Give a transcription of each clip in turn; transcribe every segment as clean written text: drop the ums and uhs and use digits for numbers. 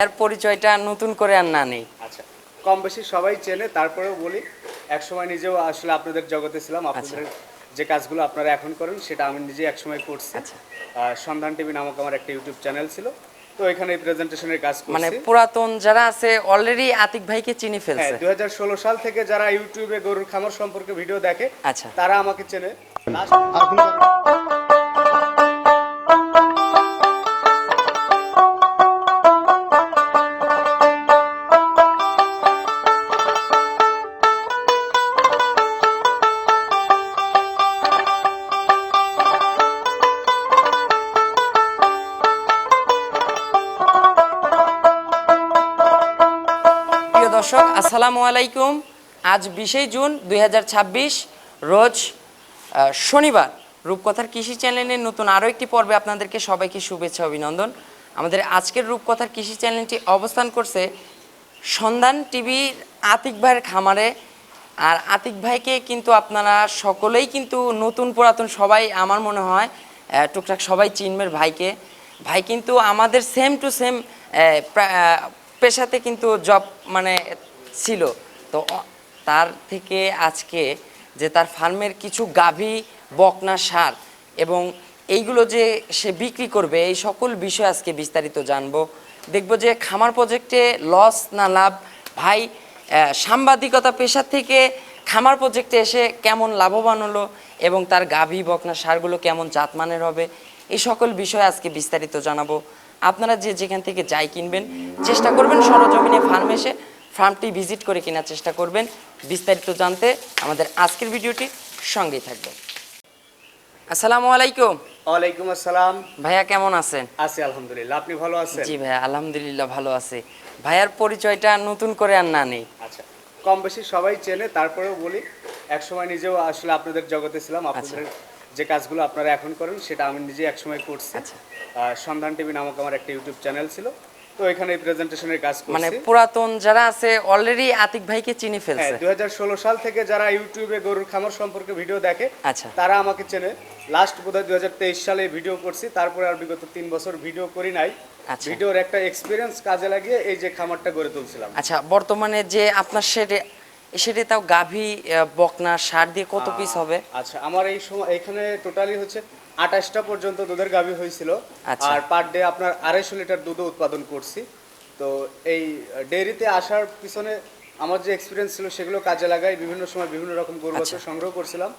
এর পরিচয়টা নতুন করে আর না নেই। আচ্ছা, কম বেশি সবাই চেনে, তারপরেও বলি একসময় নিজেও আসলে আপনাদের জগতে ছিলাম। আপনাদের যে কাজগুলো আপনারা এখন করেন সেটা আমি নিজে একসময় করছি। আচ্ছা, সন্ধান টিভি নামক আমার একটা ইউটিউব চ্যানেল ছিল, তো এখানে প্রেজেন্টেশনের কাজ মানে করছি। পুরাতন যারা আছে অলরেডি আতিক ভাইকে চিনে হ্যাঁ, ফেলছে। 2016 সাল থেকে যারা ইউটিউবে গরুর খামার সম্পর্কে ভিডিও দেখে আচ্ছা, তারা আমাকে চেনে। প্রিয় দর্শক আসসালামু আলাইকুম। আজ 20 জুন 2026 রোজ শনিবার। রূপকথার কৃষি চ্যানেলের নতুন আরও একটি পর্বে আপনাদেরকে সবাইকে শুভেচ্ছা অভিনন্দন। আমাদের আজকের রূপকথার কৃষি চ্যানেলটি অবস্থান করছে সন্ধান টিভির আতিক ভাইয়ের খামারে। আর আতিক ভাইকে কিন্তু আপনারা সকলেই কিন্তু নতুন পুরাতন সবাই আমার মনে হয় টুকটাক সবাই চিনবেন ভাইকে। ভাই কিন্তু আমাদের সেম টু সেম পেশাতে কিন্তু জব মানে ছিল। তো তার থেকে আজকে যে তার ফার্মের কিছু গাভী বকনা সার এবং এইগুলো যে সে বিক্রি করবে এই সকল বিষয় আজকে বিস্তারিত জানবো। দেখব যে খামার প্রজেক্টে লস না লাভ, ভাই সাংবাদিকতা পেশা থেকে খামার প্রজেক্টে এসে কেমন লাভবান হলো এবং তার গাভী বকনা সারগুলো কেমন জাতমানের হবে, এই সকল বিষয় আজকে বিস্তারিত জানাবো। আপনারা যে যেখান থেকে যাই কিনবেন চেষ্টা করবেন সরজমিনে ফার্মে এসে ফার্মটি ভিজিট করে কেনার চেষ্টা করবেন। বিস্তারিত জানতে আমাদের আজকের ভিডিওটি সঙ্গেই থাকবেন। আসসালামু আলাইকুম। ওয়ালাইকুম আসসালাম। ভাইয়া কেমন আছেন? আছি আলহামদুলিল্লাহ, আপনি ভালো আছেন? জি ভাইয়া আলহামদুলিল্লাহ ভালো আছে। ভাইয়ার পরিচয়টা নতুন করে আর না নেই। আচ্ছা, কম বেশি সবাই চেনে, তারপরেও বলি একসময় নিজেও আসলে আপনাদের জগতে ছিলাম। আপনাদের যে কাজগুলো আপনারা এখন করেন সেটা আমি নিজে একসময় করছি। আচ্ছা, সন্ধান টিভি নামক আমার একটা ইউটিউব চ্যানেল ছিল, তো এখানে প্রেজেন্টেশনের কাজ মানে করছি। পুরাতন যারা আছে অলরেডি আতিক ভাইকে চিনে হ্যাঁ, ফেলছে। 2016 সাল থেকে যারা ইউটিউবে গরুর খামার সম্পর্কে ভিডিও দেখে আচ্ছা, তারা আমাকে চেনে। লাস্ট বোধহয় 2023 সালে ভিডিও করছি, তারপরে আর বিগত 3 বছর ভিডিও করি নাই। আচ্ছা, ভিডিওর একটা এক্সপিরিয়েন্স কাজে লাগিয়ে এই যে খামারটা গড়ে তুলছিলাম। আচ্ছা। বর্তমানে যে আপনার সেটা তাও গাভী বকনা সার দিয়ে কত পিস হবে? আচ্ছা, আমার এই সময় এখানে টোটালি হচ্ছে 28টা পর্যন্ত দুধের গাভী হয়েছিল। আচ্ছা। আর পার ডে আপনার 250 লিটার দুধ উৎপাদন করছি। তো এই ডেইরিতে আসার পিছনে আমার যে এক্সপিরিয়েন্স ছিল সেগুলো কাজে লাগাই বিভিন্ন সময় বিভিন্ন রকম গরু বাছুর সংগ্রহ করছিলাম।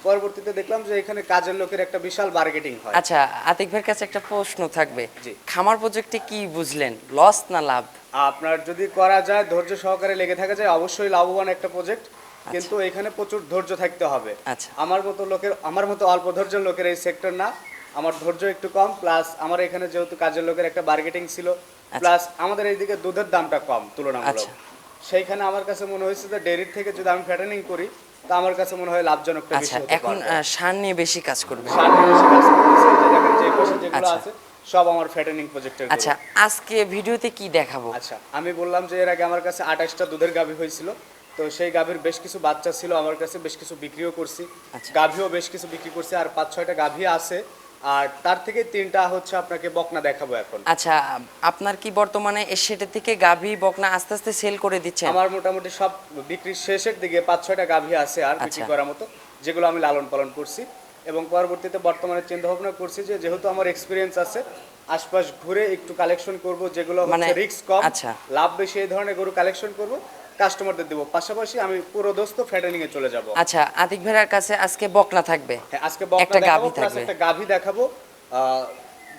পরবর্তীতে দেখলাম যে এখানে কাজের লোকের একটা বিশাল মার্কেটিং হয়। আচ্ছা, আতিক ভাইয়ের কাছে একটা প্রশ্ন থাকবে। জি। খামার প্রজেক্টে কি বুঝলেন, লস না লাভ? আপনার যদি করা যায়, ধৈর্য সহকারে লেগে থাকা যায়, অবশ্যই লাভবান একটা প্রজেক্ট, কিন্তু এখানে প্রচুর ধৈর্য থাকতে হবে। আচ্ছা, আমার মতো অল্প ধৈর্যের লোকের এই সেক্টর না। আমার ধৈর্য একটু কম, প্লাস আমার এখানে যেহেতু কাজের লোকের একটা মার্কেটিং ছিল, প্লাস আমাদের এইদিকে দুধের দামটা কম তুলনামূলক। আচ্ছা। সেইখানে আমার কাছে মনে হয়েছে যে ডেয়ারির থেকে যদি আমি ফ্যাটেনিং করি তা আমার কাছে মনে হয় লাভজনকটা বেশি আচ্ছা, হতে এখন পারে। সার নিয়ে বেশি কাজ করবে। সার নিয়ে বেশি কাজ করতেছি, এই যে দেখেন যে পাশে যেগুলো আচ্ছা। আছে সব আমার ফ্যাটেনিং প্রজেক্টের। আচ্ছা, আজকে ভিডিওতে কি দেখাবো? আচ্ছা, আমি বললাম যে এর আগে আমার কাছে 28টা দুধের গাভী হয়েছিল, তো সেই গাভীর বেশ কিছু বাচ্চা ছিল আমার কাছে, বেশ কিছু বিক্রিও করছি। আচ্ছা। গাভীও বেশ কিছু বিক্রি করছি, আর 5-6টা গাভী আছে। আর তার থেকে 3টা হচ্ছে আপনাকে বকনা দেখাবো এখন। আচ্ছা, আপনার কি বর্তমানে সেটা থেকে গাভী বকনা আস্তে আস্তে সেল করে দিচ্ছেন? আমার মোটামুটি সব বিক্রির শেষের দিকে 5-6টা গাভী আছে আর বিক্রি আচ্ছা। করার মতো, যেগুলো আমি লালন পালন করছি। এবং পরবর্তীতে বর্তমানে চিন্তা ভাবনা করছি যে যেহেতু আমার এক্সপিরিয়েন্স আছে, আশপাশ ঘুরে একটু কালেকশন করব, যেগুলো হচ্ছে রিস্ক কম, আচ্ছা, লাভ বেশি, এই ধরনের গরু কালেকশন করব, কাস্টমারদের দেবো। পাশাপাশি আমি পুরো দোস্ত ফ্যাটেনিং এ চলে যাব। আচ্ছা, আতিক ভাইয়ের কাছে আজকে বকনা থাকবে। হ্যাঁ, আজকে বকনা একটা দেখাবো, গাভী প্লাস থাকবে। একটা গাভী দেখাবো।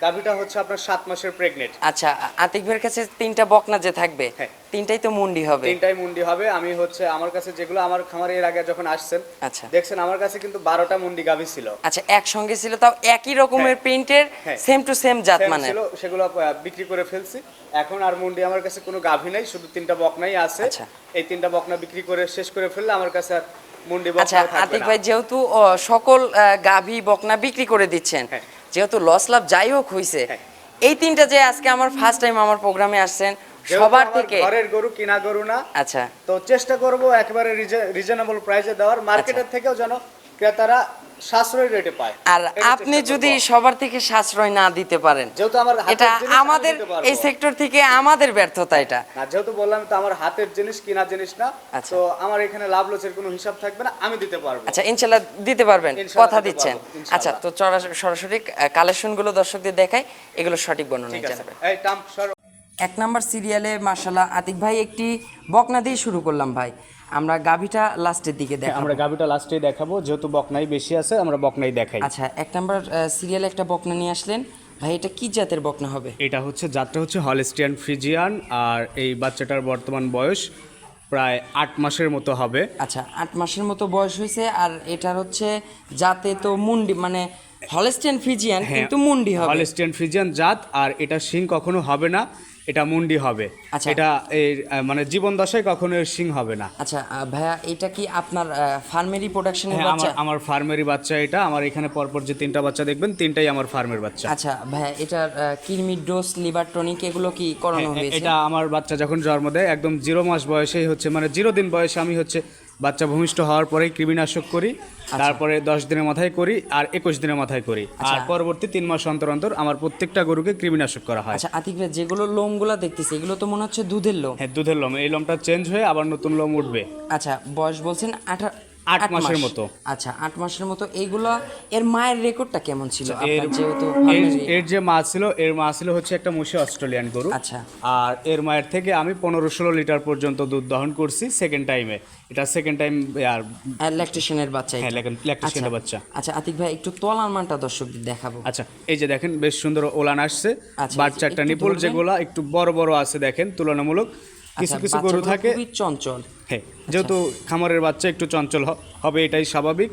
গাভীটা হচ্ছে আপনার 7 মাসের প্রেগনেন্ট। আচ্ছা, আতিক ভাইয়ের কাছে 3টা বকনা যে থাকবে, হ্যাঁ। 3টাই তো মুন্ডি হবে। 3টাই মুন্ডি হবে। আমি হচ্ছে আমার কাছে যেগুলো আমার খামারে এর আগে যখন আসছেন আচ্ছা, দেখছেন আমার কাছে কিন্তু 12টা মুন্ডি গাভী ছিল। আচ্ছা, একসঙ্গে ছিল, তাও একই রকমের প্রিন্টের, সেম টু সেম জাত মানে ছিল, সেগুলো বিক্রি করে ফেলছি। এখন আর মুন্ডি আমার কাছে কোনো গাভী নাই, শুধু 3টা বকনাই আছে। আচ্ছা। এই 3টা বকনা বিক্রি করে শেষ করে ফেললে আমার কাছে আর মুন্ডি আচ্ছা, বকনা থাকবে আতিক না। ভাই যেহেতু সকল গাভী বকনা বিক্রি করে দিচ্ছেন, হ্যাঁ। যেহেতু লস লাভ যাই হোক হইছে, হ্যাঁ। এই 3টা যে আজকে আমার ফার্স্ট টাইম আমার প্রোগ্রামে আসছেন, যেহেতু সবার আমার থেকে ঘরের গরু, কিনা গরু না, আচ্ছা, তো চেষ্টা করব একেবারে রিজনেবল প্রাইসে দেওয়ার, মার্কেটের থেকেও যেন ক্রেতারা সাশ্রয়ী রেটে পায়। আর আপনি যদি সবার থেকে সাশ্রয় না দিতে পারেন, যেহেতু আমার হাতের এটা জিনিস, আমি আমাদের দিতে পারবো। এই সেক্টর থেকে আমাদের ব্যর্থতা এটা। না, যেহেতু বললাম তো আমার হাতের জিনিস, কিনা জিনিস না, আচ্ছা। তো আমার এখানে লাভ লসের কোনো হিসাব থাকবে না, আমি দিতে পারবো। আচ্ছা, ইনশাল্লাহ দিতে পারবেন, ইনশাল্লাহ কথা দিতে দিচ্ছেন। পারবো, ইনশাল্লাহ। আচ্ছা, তো সরাসরি কালেকশনগুলো দর্শকদের দেখাই, এগুলো সঠিক বর্ণনা ঠিক আছে, জানাবেন। এই টাম্প সর। 1 নাম্বার সিরিয়ালে মাশাআল্লাহ আতিক ভাই একটি বকনা দিয়ে শুরু করলাম ভাই, আমরা গাভিটা লাস্টের দিকে দেখাবো। আমরা গাভিটা লাস্টেই দেখাবো, যেহেতু বকনাই বেশি আছে আমরা বকনাই দেখাই। আচ্ছা, 1 নাম্বার সিরিয়ালে একটা বকনা নিয়ে আসলেন ভাই, এটা কি জাতের বকনা হবে? এটা হচ্ছে জাতটা হচ্ছে হলস্টিয়ান ফ্রিজিয়ান, আর এই বাচ্চাটার বর্তমান বয়স প্রায় 8 মাসের মতো হবে। আচ্ছা, 8 মাসের মতো বয়স হয়েছে, আর এটার হচ্ছে জাতে তো মুন্ডি, মানে হলস্টিয়ান ফ্রিজিয়ান কিন্তু মুন্ডি হবে। হলস্টিয়ান ফ্রিজিয়ান জাত, আর এটা শিং কখনো হবে না, এটা মুন্ডি হবে। আচ্ছা। এটা এর মানে জীবন দশায় কখনো এর শিং হবে না। আচ্ছা ভাইয়া, এটা কি আপনার ফার্মেরি প্রোডাকশনের হ্যাঁ, বাচ্চা? আমার ফার্মেরই বাচ্চা এটা। আমার এখানে পরপর যে 3টা বাচ্চা দেখবেন, 3টাই আমার ফার্মের বাচ্চা। আচ্ছা ভাইয়া, এটার কিরমির ডোজ, লিভার টনিক এগুলো কি করানো হয়েছে? এটা আমার বাচ্চা যখন জন্ম দেয় একদম 0 মাস বয়সেই হচ্ছে, মানে 0 দিন বয়সে আমি হচ্ছে বাচ্চা ভূমিষ্ঠ হওয়ার পরেই কৃমিনাশক করি, তারপরে 10 দিনের মাথায় করি, আর 21 দিনের মাথায় করি, আর পরবর্তী 3 মাস অন্তর অন্তর আমার প্রত্যেকটা গরুকে কৃমিনাশক করা হয়। আচ্ছা আতিক ভাই, যেগুলো লোমগুলো দেখতেছি এগুলো তো মনে হচ্ছে দুধের লোম। হ্যাঁ, দুধের লোম। এই লোমটা চেঞ্জ হয়ে আবার নতুন লোম উঠবে। আচ্ছা, বয়স বলছেন 8 মাসের মতো। আচ্ছা, 8 মাসের মতো। এইগুলো এর মায়ের রেকর্ডটা কেমন ছিল আপনার? এর- যেহেতু এর যে মা ছিল, এর মা ছিল হচ্ছে একটা মুশি অস্ট্রেলিয়ান গরু। আচ্ছা। আর এর মায়ের থেকে আমি 15-16 লিটার পর্যন্ত দুধ দহন করছি সেকেন্ড টাইমে। এটা সেকেন্ড টাইম। আর ল্যাকটেশনের বাচ্চা এটা। হ্যাঁ, ল্যাকটেশনের বাচ্চা। আচ্ছা আতিক ভাই, একটু তলার মানটা দর্শকদের দেখাবো। আচ্ছা, এই যে দেখেন বেশ সুন্দর ওলান আসছে। আচ্ছা, বাচ্চাটা একটু নিপুল ধরবেন। যেগুলা একটু বড় বড় আছে দেখেন তুলনামূলক। কিছু আচ্ছা, কিছু গরু বাচ্চাগুলো থাকে, খুবই চঞ্চল। হ্যাঁ, যেহেতু খামারের বাচ্চা একটু চঞ্চল হবে, এটাই স্বাভাবিক।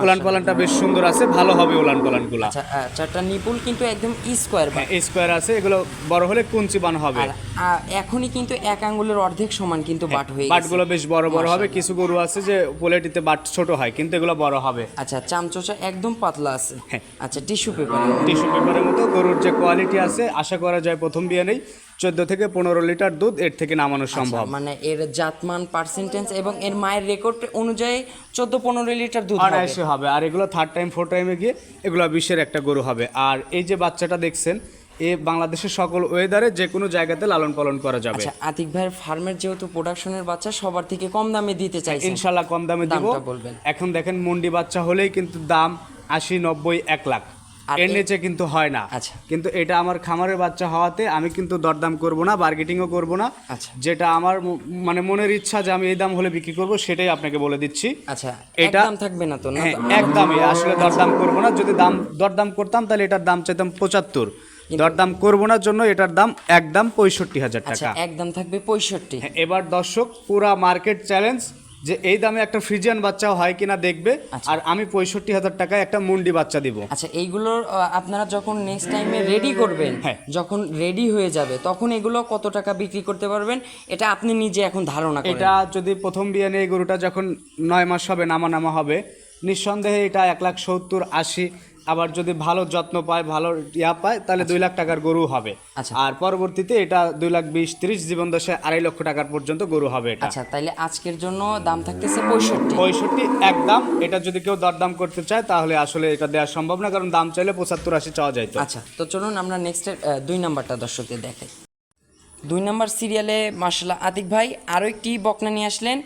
ওলান পালানটা বেশ সুন্দর আছে, ভালো হবে ওলান পালানগুলা। আচ্ছা, চারটা নিপুল কিন্তু একদম স্কোয়ার। হ্যাঁ, স্কোয়ার আছে, এগুলো বড় হলে কুঞ্চি বান হবে। আর এখনই কিন্তু 1 আঙ্গুলের অর্ধেক সমান কিন্তু বাট হয়ে গেছে। বাটগুলো বেশ বড় বড় হবে। কিছু গরু আছে যে পোলেটিতে বাট ছোট হয়, কিন্তু এগুলো বড় হবে। আচ্ছা, চামচোচা একদম পাতলা আছে। হ্যাঁ। আচ্ছা, টিস্যু পেপার। টিস্যু পেপারের মতো গরুর যে কোয়ালিটি আছে, আশা করা যায় প্রথম বিয়ানেই 14 থেকে 15 লিটার দুধ এর থেকে নামানো সম্ভব। মানে এর জাতমান, পার্সেন্টেজ এবং এর মায়ের রেকর্ড অনুযায়ী 14-15 লিটার দুধ হবে। অনায়াসে হবে। আর এগুলো থার্ড টাইম, ফোর্থ টাইমে গিয়ে এগুলো 20-এর একটা গরু হবে। আর এই যে বাচ্চাটা দেখছেন, এ বাংলাদেশের সকল ওয়েদারে যে কোনো জায়গাতে লালন পালন করা যাবে। আচ্ছা, আতিক ভাইয়ের ফার্মের যেহেতু প্রোডাকশনের বাচ্চা, সবার থেকে কম দামে দিতে চাইছেন। ইনশাল্লাহ কম দামে দিব। দামটা বলবেন। এখন দেখেন মুন্ডি বাচ্চা হলেই কিন্তু দাম 80, 90, 1 লাখ, আর এর নিচে কিন্তু হয় না। আচ্ছা। কিন্তু এটা আমার খামারের বাচ্চা হওয়াতে আমি কিন্তু দরদাম করব না, বার্গেটিংও করব না। আচ্ছা। যেটা আমার মানে মনের ইচ্ছা যে আমি এই দাম হলে বিক্রি করব, সেটাই আপনাকে বলে দিচ্ছি। আচ্ছা, এটা একদম থাকবে না তো? না হ্যাঁ, একদমই। আসলে দরদাম করব না। যদি দরদাম করতাম তাহলে এটার দাম চাইতাম 75। দরদাম করব না জন্য এটার দাম একদম 65,000 আচ্ছা, টাকা। একদম থাকবে 65। হ্যাঁ, এবার দর্শক পুরা মার্কেট চ্যালেঞ্জ যে এই দামে একটা ফ্রিজিয়ান বাচ্চা হয় কিনা দেখবে। আর আমি 65,000 টাকায় একটা মুন্ডি বাচ্চা দিব। আচ্ছা, এইগুলোর আপনারা যখন নেক্সট টাইমে রেডি করবেন, হ্যাঁ। যখন রেডি হয়ে যাবে তখন এগুলো কত টাকা বিক্রি করতে পারবেন, এটা আপনি নিজে এখন ধারণা করেন। এটা যদি প্রথম বিয়ানে এই গরুটা যখন 9 মাস হবে, নামা হবে, নিঃসন্দেহে এটা 1,70,80। আবার যদি ভালো যত্ন পায়, ভালো পায়, তাহলে 2 লাখ টাকার গরু হবে। আচ্ছা। আর পরবর্তীতে এটা 2,20,30 জীবন দশায় 2.5 লক্ষ টাকার পর্যন্ত গরু হবে এটা। আচ্ছা, তাইলে আজকের জন্য দাম থাকতেছে 65। 65 একদম। এটা যদি কেউ দরদাম করতে চায় তাহলে আসলে এটা দেওয়া সম্ভব না, কারণ দাম চাইলে 75-80 চাওয়া যায়। আচ্ছা, তো চলুন আমরা নেক্সটের 2 নাম্বারটা দর্শকদের দেখাই। 2 নাম্বার সিরিয়ালে মাশাআল্লাহ আতিক ভাই আরও একটি বকনা নিয়ে আসলেন,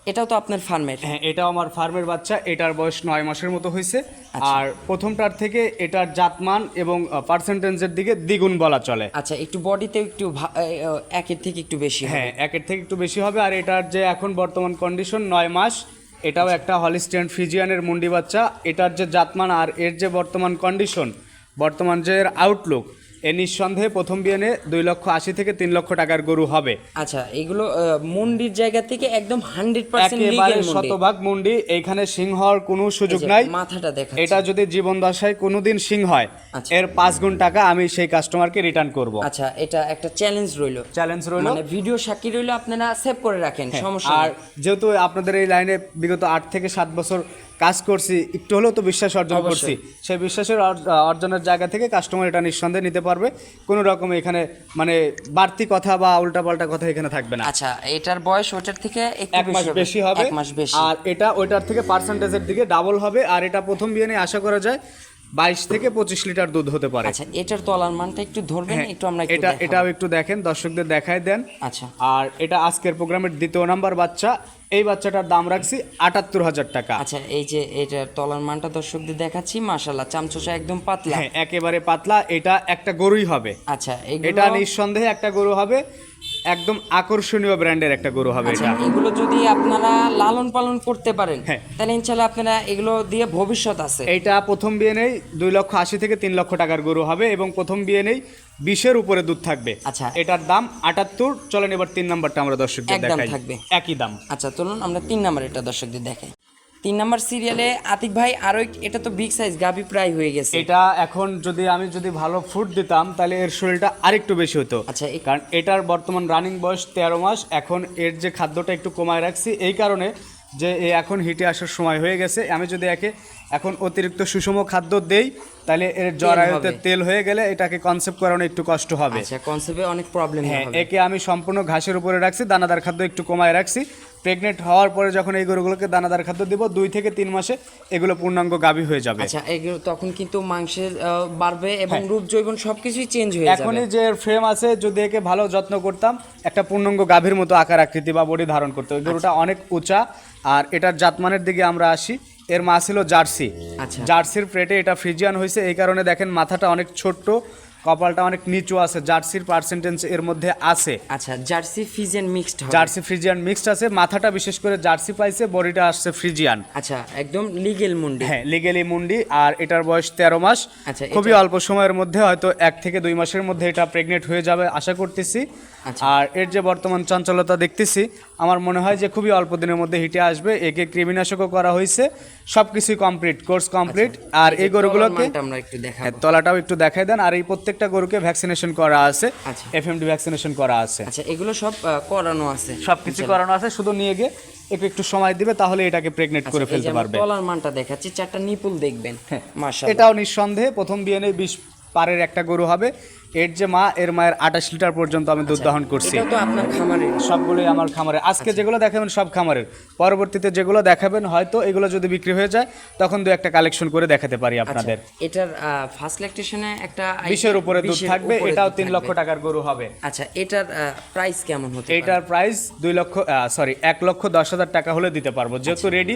এটাও তো আপনার ফার্মের? হ্যাঁ, এটাও আমার ফার্মের বাচ্চা। এটার বয়স 9 মাসের মতো হয়েছে। আচ্ছা। আর প্রথমটার থেকে এটার জাতমান এবং পার্সেন্টেজের দিকে দ্বিগুণ বলা চলে। আচ্ছা, একটু বডিতে একটু একের থেকে একটু বেশি হবে। হ্যাঁ, 1-এর থেকে একটু বেশি হবে। আর এটার যে এখন বর্তমান কন্ডিশন 9 মাস, এটাও একটা হলিস্টিয়ান ফ্রিজিয়ানের মুন্ডি বাচ্চা। এটার যে জাতমান আর এর যে বর্তমান কন্ডিশন, বর্তমান যে এর আউটলুক, এ নিঃসন্দেহে প্রথম বিয়ানে 2,80,000 থেকে 3 লক্ষ টাকার গরু হবে। আচ্ছা, এগুলো মুন্ডির জায়গা থেকে একদম 100% একেবারে লিগ্যাল মুন্ডি। শতভাগ মুন্ডি। এইখানে সিং হওয়ার কোনো সুযোগ নাই। মাথাটা দেখা। এটা যদি জীবন দশায় কোনোদিন সিং হয়, আচ্ছা। এর 5 গুণ টাকা আমি সেই কাস্টমারকে রিটার্ন করব। আচ্ছা, এটা একটা চ্যালেঞ্জ রইলো। চ্যালেঞ্জ রইল। মানে ভিডিও সাক্ষী রইলো, আপনারা সেভ করে রাখেন, সমস্যা আর নেই। যেহেতু আপনাদের এই লাইনে বিগত 8 থেকে 7 বছর কাজ করছি, একটু হলেও তো বিশ্বাস অর্জন অবশ্যই। করছি, সেই বিশ্বাসের অর্জনের জায়গা থেকে কাস্টমার এটা নিঃসন্দেহে নিতে পারবে। কোনো রকম এখানে মানে বাড়তি কথা বা উল্টাপাল্টা কথা এখানে থাকবে না। আচ্ছা, এটার বয়স ওটার থেকে একটু 1 মাস বেশি হবে, 1 মাস বেশি। আর এটা ওইটার থেকে পার্সেন্টেজের দিকে ডাবল হবে। আর এটা প্রথম বিয়ে নিয়ে আশা করা যায় 22 থেকে 25 লিটার দুধ হতে পারে। আচ্ছা, এটার তলার মানটা একটু ধরবেন, হ্যাঁ, একটু আমরা একটু এটা দেখাবো। এটাও একটু দেখেন, দর্শকদের দেখায় দেন। আচ্ছা, আর এটা আজকের প্রোগ্রামের 2য় নাম্বার বাচ্চা। এই বাচ্চাটার দাম রাখছি 78,000 টাকা। আচ্ছা, এই যে এটার তলার মানটা দর্শকদের দেখাচ্ছি, মাশাআল্লাহ চামচোচা একদম পাতলা। হ্যাঁ, একেবারে পাতলা। এটা একটা গরুই হবে। আচ্ছা, এটা নিঃসন্দেহে একটা গরু হবে, একদম আকর্ষণীয় ব্র্যান্ডের একটা গরু হবে আচ্ছা, এটা। এগুলো যদি আপনারা লালন পালন করতে পারেন, হ্যাঁ। তাহলে ইনশাআল্লাহ আপনারা এগুলো দিয়ে ভবিষ্যৎ আছে। এইটা প্রথম বিয়ে নেই 2,80,000 থেকে 3 লক্ষ টাকার গরু হবে, এবং প্রথম বিয়ে নেই 20-এর উপরে দুধ থাকবে। আচ্ছা। এটার দাম 78। চলেন এবার 3 নাম্বারটা আমরা দর্শকদের একদম দেখাই। থাকবে। একই দাম। আচ্ছা, চলুন আমরা 3 নাম্বার এটা দর্শকদের দেখাই। 3 নাম্বার সিরিয়ালে আতিক ভাই আরো এটা তো বিগ সাইজ গাভী প্রায় হয়ে গেছে। এটা এখন আমি যদি ভালো ফুড দিতাম তাহলে এর শরীরটা আরেকটু বেশি হতো। আচ্ছা, কারণ এটার বর্তমান রানিং বয়স 13 মাস। এখন এর যে খাদ্যটা একটু কমায় রাখছি এই কারণে যে এ এখন হিটে আসার সময় হয়ে গেছে। আমি যদি এখন অতিরিক্ত সুষম খাদ্য দেই তাহলে এর জরায়ুতে হবে। তেল হয়ে গেলে এটাকে কনসেপ্ট করানো একটু কষ্ট হবে। আচ্ছা, কনসেপ্টে অনেক প্রবলেম হ্যাঁ, হবে। একে আমি সম্পূর্ণ ঘাসের উপরে রাখছি, দানাদার খাদ্য একটু কমায় রাখছি। প্রেগনেন্ট হওয়ার পরে যখন এই গরুগুলোকে দানাদার খাদ্য দিব 2 থেকে 3 মাসে এগুলো পূর্ণাঙ্গ গাভী হয়ে যাবে। আচ্ছা, এগুলো তখন কিন্তু মাংসের বাড়বে এবং রূপ জৈবন সবকিছুই চেঞ্জ হয়ে যাবে। এখনই যে ফ্রেম আছে, যদি একে ভালো যত্ন করতাম একটা পূর্ণাঙ্গ গাভীর মতো আকার আকৃতি বা বডি ধারণ করতে। ওই গরুটা অনেক উঁচা। আর এটার জাতমানের দিকে আমরা আসি, এর মা ছিল জার্সি। আচ্ছা। জার্সির প্লেটে এটা ফ্রিজিয়ান হয়েছে, এই কারণে দেখেন মাথাটা অনেক ছোট্ট, কপালটা অনেক নিচু আছে। জার্সির পার্সেন্টেজ এর মধ্যে আছে। আচ্ছা, জার্সি ফিজিয়ান মিক্সড হবে। জার্সি ফ্রিজিয়ান মিক্সড আছে। মাথাটা বিশেষ করে জার্সি পাইছে, বডিটা আসছে ফ্রিজিয়ান। আচ্ছা, একদম লিগেল মুন্ডি। হ্যাঁ, লিগেলি মুন্ডি। আর এটার বয়স 13 মাস। আচ্ছা, খুবই অল্প সময়ের মধ্যে, হয়তো 1 থেকে 2 মাসের মধ্যে এটা প্রেগনেন্ট হয়ে যাবে আশা করতেছি। আচ্ছা। আর এর যে বর্তমান চঞ্চলতা দেখতেছি, আমার মনে হয় যে খুবই অল্প দিনের মধ্যে হিটে আসবে। একে কৃমিনাশকও করা হয়েছে, সবকিছুই কমপ্লিট, কোর্স কমপ্লিট। আর এই গরুগুলোকে আমরা একটু দেখাবো। হ্যাঁ, তলাটাও একটু দেখাই দেন। আর এই প্রত্যেকটা গরুকে ভ্যাকসিনেশন করা আছে, আচ্ছা। এফএমডি ভ্যাকসিনেশন করা আছে। আচ্ছা, এগুলো সব করানো আছে। সবকিছু করানো আছে, শুধু নিয়ে গিয়ে একটু সময় দিবে, তাহলে এটাকে প্রেগনেন্ট করে এই যে ফেলতে আমরা পারবে। তলার মানটা দেখাচ্ছি, 4টা নিপুল দেখবেন। মাশাআল্লাহ। এটাও নিঃসন্দেহে প্রথম বিয়ে নেই 20 পারের একটা গরু হবে। এর যে মা, এর মায়ের 28 লিটার পর্যন্ত আমি দুধ দহন করছি। এটাও তো আপনার খামারের। সবগুলোই আমার খামারে। আজকে যেগুলো দেখাবেন সব খামারের, পরবর্তীতে যেগুলো দেখাবেন হয়তো এগুলো যদি বিক্রি হয়ে যায় তখন 2-1টা কালেকশন করে দেখাতে পারি আপনাদের। এটার ফার্স্ট ল্যাকটেশনে একটা 20-এর উপরে দুধ 20-এর থাকবে। উপরে এটাও দুধ 3 লক্ষ থাকবে। টাকার গরু হবে। আচ্ছা, এটার প্রাইস কেমন হতে পারে? এইটার প্রাইস 1,10,000 টাকা হলে দিতে পারবো, যেহেতু রেডি।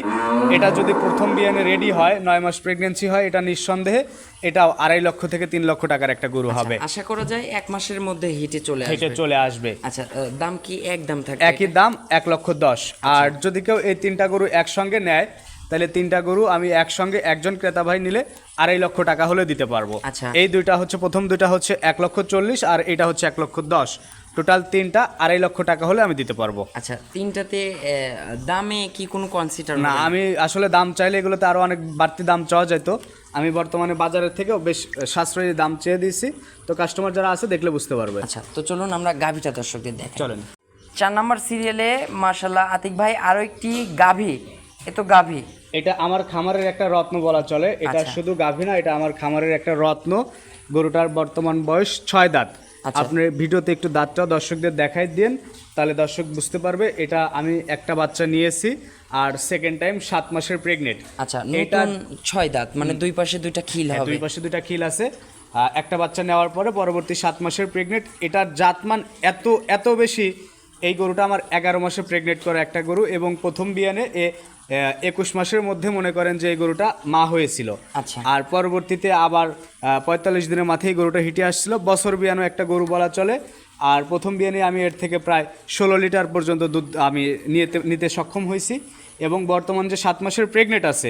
এটা যদি প্রথম বিয়ানে রেডি হয়, 9 মাস প্রেগনেন্সি হয়, এটা নিঃসন্দেহে এটাও 2.5 লক্ষ থেকে 3 লক্ষ টাকার একটা গরু হবে। আশা করা যায় 1 মাসের মধ্যে হিটে চলে হেঁটে আসবে। চলে আসবে। আচ্ছা, দাম কি একদম থাকবে? একই দাম, 1,10,000। আর যদি কেউ এই 3টা গরু একসঙ্গে নেয় তাহলে 3টা গরু আমি একসঙ্গে, একজন ক্রেতা ভাই নিলে 2.5 লক্ষ টাকা হলে দিতে পারবো। আচ্ছা। এই দুইটা হচ্ছে, প্রথম দুইটা হচ্ছে 1,40,000 আর এটা হচ্ছে 1,10,000। টোটাল 3টা 2.5 লক্ষ টাকা হলে আমি দিতে পারবো। আচ্ছা, 3টাতে দামে কি কোনো কনসিডার না, আমি আসলে দাম চাইলে এগুলোতে আরো অনেক বাড়তি দাম চাওয়া যেত। আমি বর্তমানে বাজারের থেকেও বেশ সাশ্রয়ী দাম চেয়ে দিয়েছি, তো কাস্টমার যারা আছে দেখলে বুঝতে পারবে। আচ্ছা, তো চলুন আমরা গাভীটা দর্শকদের দেখাই। চলেন। 4 নাম্বার সিরিয়ালে মাশাআল্লাহ আতিক ভাই আরো একটি গাভী। এ তো গাভী। এটা আমার খামারের একটা রত্ন বলা চলে। এটা আচ্ছা। শুধু গাভী না, এটা আমার খামারের একটা রত্ন। গরুটার বর্তমান বয়স 6 দাঁত। আচ্ছা। আপনি ভিডিওতে একটু দাঁতটাও দর্শকদের দেখাই দেন, তাহলে দর্শক বুঝতে পারবে। এটা আমি একটা বাচ্চা নিয়েছি, আর সেকেন্ড টাইম 7 মাসের প্রেগনেন্ট। আচ্ছা, নতুন 6 দাঁত, মানে দুই পাশে দুইটা খিল হবে। দুই পাশে 2টা খিল আছে। একটা বাচ্চা নেওয়ার পরে পরবর্তী 7 মাসের প্রেগনেন্ট। এটার জাতমান এত বেশি, এই গরুটা আমার 11 মাসে প্রেগনেন্ট করা একটা গরু, এবং প্রথম বিয়ানে 21 মাসের মধ্যে মনে করেন যে এই গরুটা মা হয়েছিল। আচ্ছা। আর পরবর্তীতে আবার 45 দিনের মাথায় গরুটা হিটে আসছিল। বছর বিয়ানো একটা গরু বলা চলে। আর প্রথম বিয়ানে আমি এর থেকে প্রায় 16 লিটার পর্যন্ত দুধ আমি নিতে সক্ষম হয়েছি। এবং বর্তমান যে 7 মাসের প্রেগনেন্ট আছে,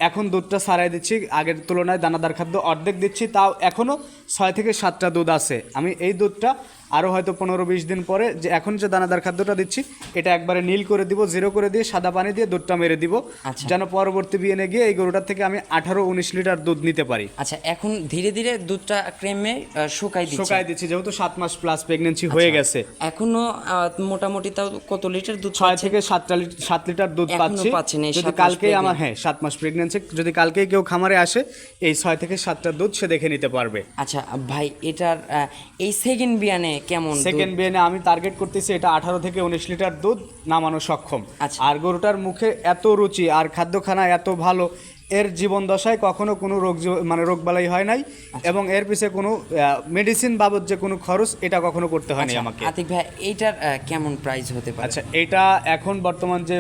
এখন দুধটা ছাড়াই দিচ্ছি, আগের তুলনায় দানাদার খাদ্য অর্ধেক দিচ্ছি, তাও এখনও 6 থেকে 7টা দুধ আছে। আমি এই দুধটা আরও হয়তো 15-20 দিন পরে যে এখন যে দানাদার খাদ্যটা দিচ্ছি এটা একবারে নীল করে দিব, জিরো করে দিয়ে সাদা পানি দিয়ে দুধটা মেরে দিব, আচ্ছা। যেন পরবর্তী বিয়ানে গিয়ে এই গরুটার থেকে আমি 18-19 লিটার দুধ নিতে পারি। আচ্ছা, এখন ধীরে ধীরে দুধটা ক্রেমে শুকাই দিচ্ছি, যেহেতু 7 মাস প্লাস প্রেগনেন্সি হয়ে গেছে। এখনো মোটামুটি তাও কত লিটার দুধ 6 থেকে 7 লিটার দুধ এখনো পাচ্ছেন এই যদি 7 মাস কালকেই আমার 7 মাস প্রেগনেন্সি, যদি কালকেই কেউ খামারে আসে এই 6 থেকে 7টা দুধ সে দেখে নিতে পারবে। আচ্ছা ভাই, এটার এই সেকেন্ড বিয়ানে কেমন সেকেন্ড বিয়ানে আমি টার্গেট করতেছি এটা 18 থেকে 19 লিটার দুধ নামানো সক্ষম। আচ্ছা। আর গরুটার মুখে এত রুচি আর খাদ্যখানা এত ভালো, এর জীবন দশায় কখনো কোনো রোগবালাই হয় নাই, এবং এর পিছে কোনো মেডিসিন বাবদ যে কোনো খরচ এটা কখনো করতে হয়নি আমাকে। আতিক ভাই, এইটার কেমন প্রাইস হতে পারে? আচ্ছা, এটা এখন বর্তমান যে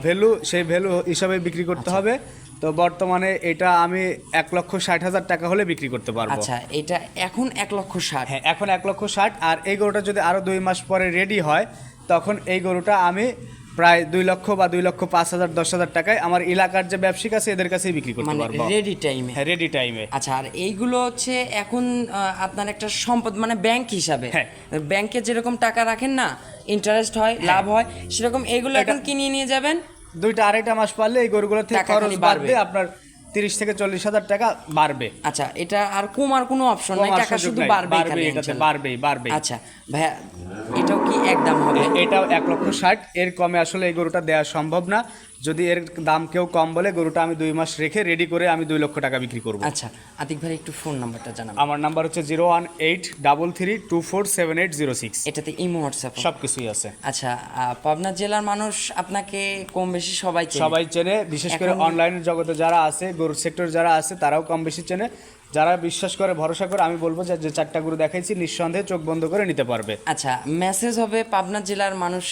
ভ্যালু সেই ভ্যালু হিসাবে বিক্রি করতে হবে। তো বর্তমানে এটা আমি 1,60,000 টাকা হলে বিক্রি করতে পারবো। আচ্ছা, এটা এখন 1,60,000। হ্যাঁ, এখন 1,60,000। আর এই গরুটা যদি আরো 2 মাস পরে রেডি হয় তখন এই গরুটা আমি প্রায় 2 লক্ষ বা 2,05,000 10,000 টাকায় আমার এলাকার যে ব্যবসায়িক আছে এদের কাছেই বিক্রি করতে মানে পারবো রেডি টাইমে। হ্যাঁ, রেডি টাইমে। আচ্ছা, আর এইগুলো হচ্ছে এখন আপনার একটা সম্পদ, মানে ব্যাংক হিসাবে। হ্যাঁ। ব্যাংকে যেরকম টাকা রাখেন না, ইন্টারেস্ট হয়, লাভ হয়, সেরকম এইগুলো এখন কিনিয়ে নিয়ে যাবেন। 2-2.5 মাস পারলে এই গরুগুলো থেকে টাকা খরচ খালি বাড়বে বাড়বে। আপনার 30 থেকে 40,000 টাকা বাড়বে। আচ্ছা, এটা আর কমার কোনো অপশন নাই, কমার টাকা সুযোগ শুধু নাই, বাড়বেই বাড়বে, খালি এটাতে ইনশাআল্লাহ। বাড়বেই। আচ্ছা ভাইয়া, এটাও কি একদম হবে? এটাও 1,60,000। এর কমে আসলে এই গরুটা দেওয়া সম্ভব না। যদি এর দাম কেউ কম বলে, গরুটা আমি 2 মাস রেখে রেডি করে আমি 2 লক্ষ টাকা বিক্রি করবো। আচ্ছা আতিক ভাই, একটু ফোন নাম্বারটা জানাবেন। আমার নাম্বার হচ্ছে 01833247806। এটাতে ইমো, হোয়াটসঅ্যাপ সবকিছুই আছে। আচ্ছা, পাবনা জেলার মানুষ আপনাকে কম বেশি সবাই চেনে, বিশেষ করে অনলাইনের জগতে যারা আছে, গরুর সেক্টর যারা আছে তারাও কম বেশি চেনে। যারা বিশ্বাস করে, ভরসা করে, আমি বলবো যে 4টা গরু দেখাইছি নিঃসন্দেহে চোখ বন্ধ করে নিতে পারবে। আচ্ছা, মেসেজ হবে পাবনা জেলার মানুষ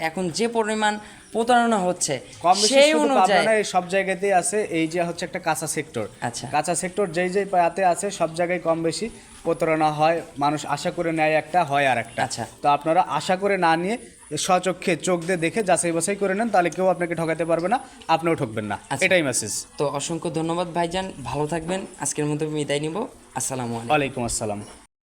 এখন যে পরিমাণ প্রতারণা হচ্ছে কম বেশি সেই শুধু অনুযায়ী পাবনা না, এই সব জায়গাতেই আছে। এই যে হচ্ছে একটা কাঁচা সেক্টর, আচ্ছা। কাঁচা সেক্টর যেই পায়াতে আছে সব জায়গায় কম বেশি প্রতারণা হয়। মানুষ আশা করে নেয় একটা, হয় আর একটা। আচ্ছা। তো আপনারা আশা করে না নিয়ে স্বচক্ষে চোখ দিয়ে দেখে যাচাই বাছাই করে নেন, তাহলে কেউ আপনাকে ঠকাতে পারবে না, আপনিও ঠকবেন না। আচ্ছা। এটাই মেসেজ। তো অসংখ্য ধন্যবাদ ভাইজান, ভালো থাকবেন। আজকের মতো বিদায় নিব। আসসালামু আলাইকুম। ওয়ালাইকুম আসসালাম।